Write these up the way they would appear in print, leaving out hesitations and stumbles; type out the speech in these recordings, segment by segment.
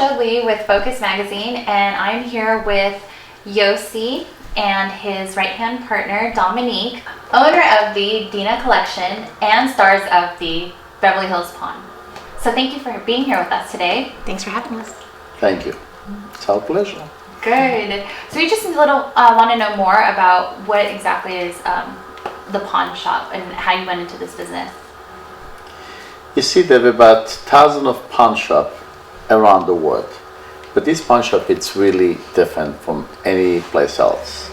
Tasha Lee with Focus Magazine, and I'm here with Yossi and his right-hand partner, Dominique, owner of the Dina collection and stars of the Beverly Hills Pawn. So thank you for being here with us today. Thanks for having us. Thank you. It's our pleasure. Good. So we just want to know more about what exactly is the pawn shop and how you went into this business. You see, there are about thousands of pawn shops around the world, but this pawn shop it's really different from any place else.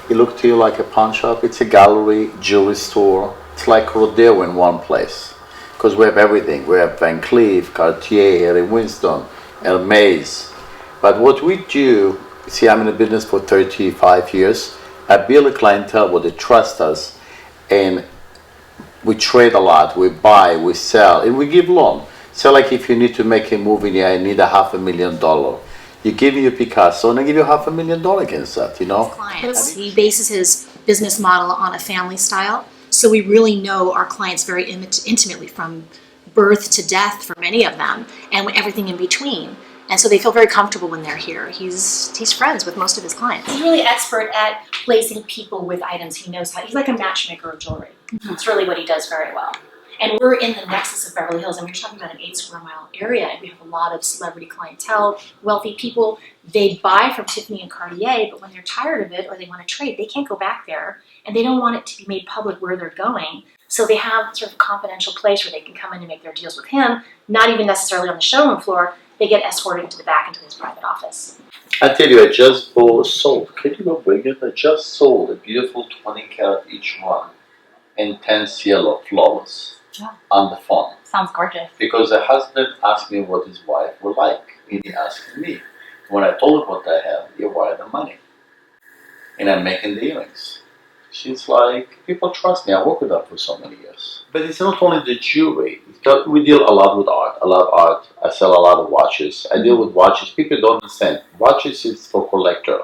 It looks to you like a pawn shop. It's a gallery, jewelry store. It's like rodeo in one place, because we have everything. We have Van Cleef, Cartier, Harry Winston, Hermes. But what we do, you see, I'm in the business for 35 years. I build a clientele where they trust us, and we trade a lot. We buy, we sell, and we give loan. So like if you need to make a movie, yeah, I need $500,000. You give me a Picasso and I give you $500,000 against that, you know? Clients. He bases his business model on a family style. So we really know our clients very intimately, from birth to death for many of them, and everything in between. And so they feel very comfortable when they're here. He's friends with most of his clients. He's really expert at placing people with items. He knows how. He's like a matchmaker of jewelry. That's really what he does very well. And we're in the nexus of Beverly Hills, and we're talking about an 8 square mile area, and we have a lot of celebrity clientele, wealthy people. They buy from Tiffany and Cartier, but when they're tired of it or they want to trade, they can't go back there, and they don't want it to be made public where they're going. So they have sort of a confidential place where they can come in and make their deals with him, not even necessarily on the showroom floor. They get escorted into the back into his private office. I tell you, I just sold. Can you go bring it? I just sold a beautiful 20 carat each one, intense yellow, flawless, on the phone. Sounds gorgeous. Because the husband asked me what his wife would like, and he asked me. When I told him what I have, he wired the money, and I'm making the earrings. She's like, people trust me. I worked with her for so many years. But it's not only the jewelry. We deal a lot with art. I love art. I sell a lot of watches. I deal with watches. People don't understand. Watches is for collector.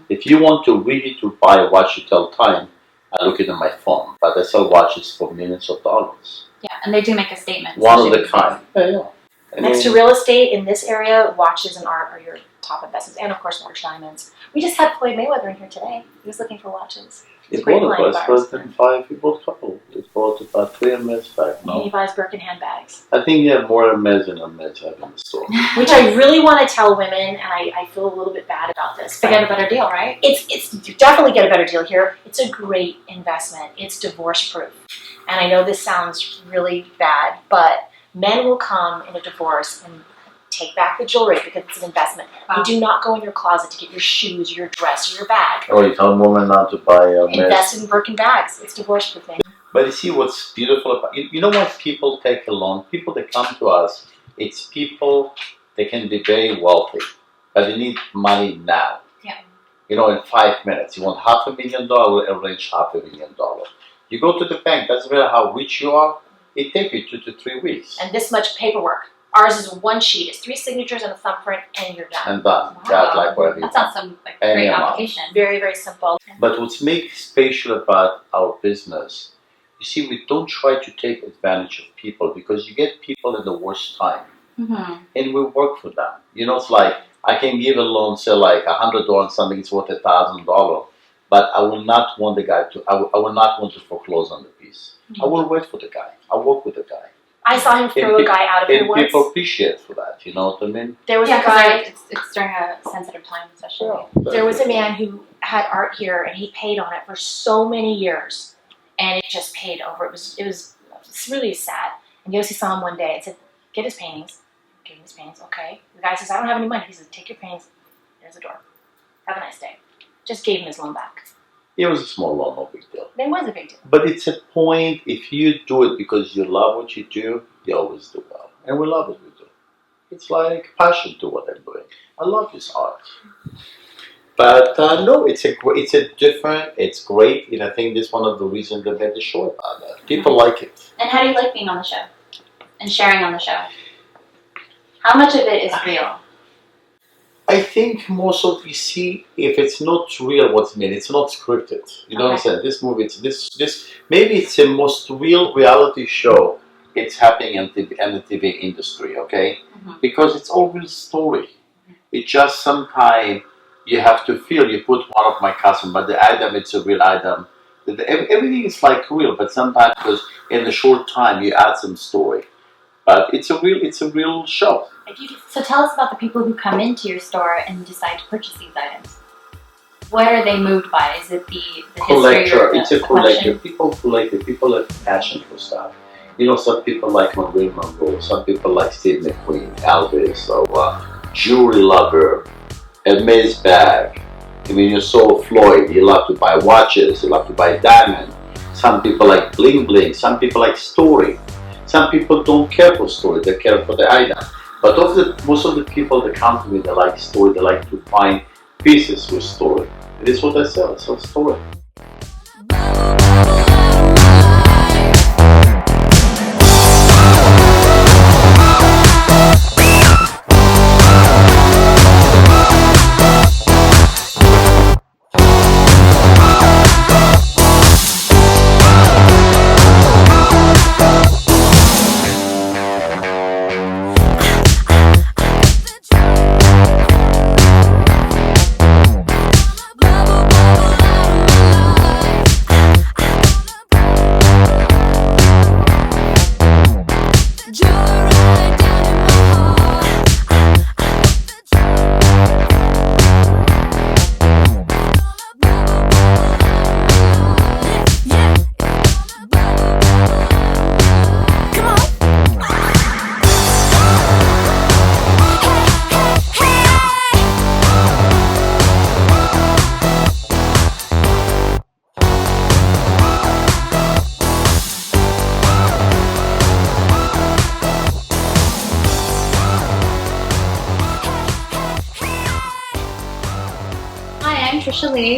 If you want to really to buy a watch to tell time, I look at it on my phone. But I sell watches for millions of dollars. Yeah, and they do make a statement. One of the kind. Yeah. Next to real estate in this area, watches and art are your top investments, and of course large diamonds. We just had Floyd Mayweather in here today. He was looking for watches. He bought a place first and 5. He bought a couple. He bought about 3 Hermes back now. He buys Birkin handbags. I think you have more Hermes than Hermes have in the store. Which I really want to tell women, and I feel a little bit bad about this. To get a better deal, right? It's you definitely get a better deal here. It's a great investment. It's divorce proof. And I know this sounds really bad, but men will come in a divorce and take back the jewelry because it's an investment. Wow. You do not go in your closet to get your shoes, your dress, or your bag. Oh, you tell women not to buy Hermes. Invest in Birkin bags. It's divorce proof, man. But you see what's beautiful about you know what people take a loan? People that come to us, it's people that can be very wealthy, but they need money now. Yeah. You know, in 5 minutes. You want $500,000, we'll arrange $500,000. You go to the bank, doesn't matter how rich you are, it takes you 2 to 3 weeks. And this much paperwork. Ours is one sheet. It's 3 signatures and a thumbprint, and you're done. And done. Wow. Got like whatever you That want. sounds like Any great amount. application. Very, very simple. But what makes special about our business, you see, we don't try to take advantage of people because you get people in the worst time. And we work for them. You know, it's like I can give a loan, say like $100 something, it's worth $1,000, but I will not want the guy to, I will not want to foreclose on the piece. I will wait for the guy. I'll work with the guy. I saw him throw a guy out of here And once. people appreciate for that, you know what I mean? There was Yeah, a guy. because it's during a sensitive time, especially. There was a man who had art here, and he paid on it for so many years, and it just paid over. It's really sad. And Yossi saw him one day and said, "Get his paintings." Gave him his paintings. Okay. The guy says, "I don't have any money." He says, "Take your paintings. There's the door. Have a nice day." Just gave him his loan back. It was a small loan, no big deal. It was a big deal. But it's a point, if you do it because you love what you do, you always do well. And we love what we do. It's like passion to what I'm doing. I love this art. But no, it's different, it's great, and I think this is one of the reasons they made the show about that. People like it. And how do you like being on the show? And sharing on the show? How much of it is real? I think most of you see, if it's not real, what's mean, it's not scripted. You know what I'm saying? This movie, maybe it's the most real reality show it's happening in the TV industry, okay? Because it's always story. It's just sometimes you have to feel, you put one of my customers, but the item, it's a real item. Everything is like real, but sometimes because in a short time you add some story. But it's a real show. So tell us about the people who come into your store and decide to purchase these items. What are they moved by? Is it the history or It's a the collector. collection? People have passion for stuff. You know, some people like Marilyn Monroe, some people like Steve McQueen, Elvis, or jewelry lover, a Maze bag. I mean, you saw Floyd, you love to buy watches, you love to buy diamonds. Some people like bling bling, some people like story. Some people don't care for story, they care for the item. But most of the people that come to me, they like story, they like to find pieces with story. And it's what I sell story.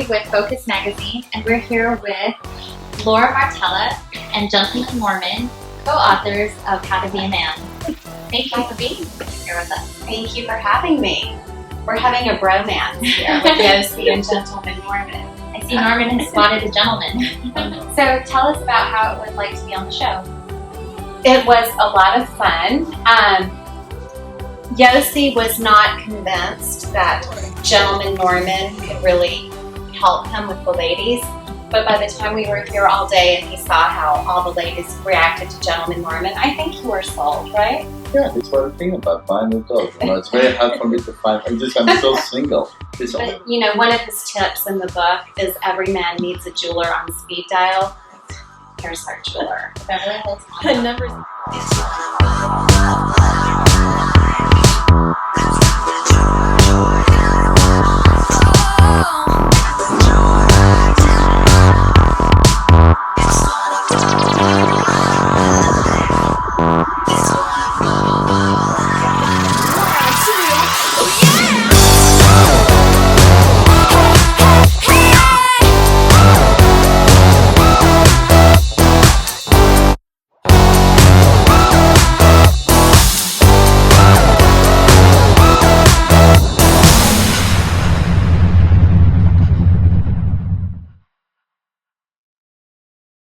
With Focus Magazine, and we're here with Laura Martella and Gentleman Mormon, co-authors of How to Be a Man. Thank you for being here with us. Thank you for having me. We're having a bromance here with Yossi and Gentleman Mormon. I see Norman has spotted a gentleman. So tell us about how it was like to be on the show. It was a lot of fun. Yossi was not convinced that Gentleman Norman could really help him with the ladies, but by the time we were here all day and he saw how all the ladies reacted to Gentleman Norman, I think you were sold, right? Yeah, that's what I'm thinking about, buying a dog. You know, it's very hard for me to find. I'm so single. But you know, one of his tips in the book is every man needs a jeweler on speed dial. Here's our jeweler. Beverly Hills The numbers.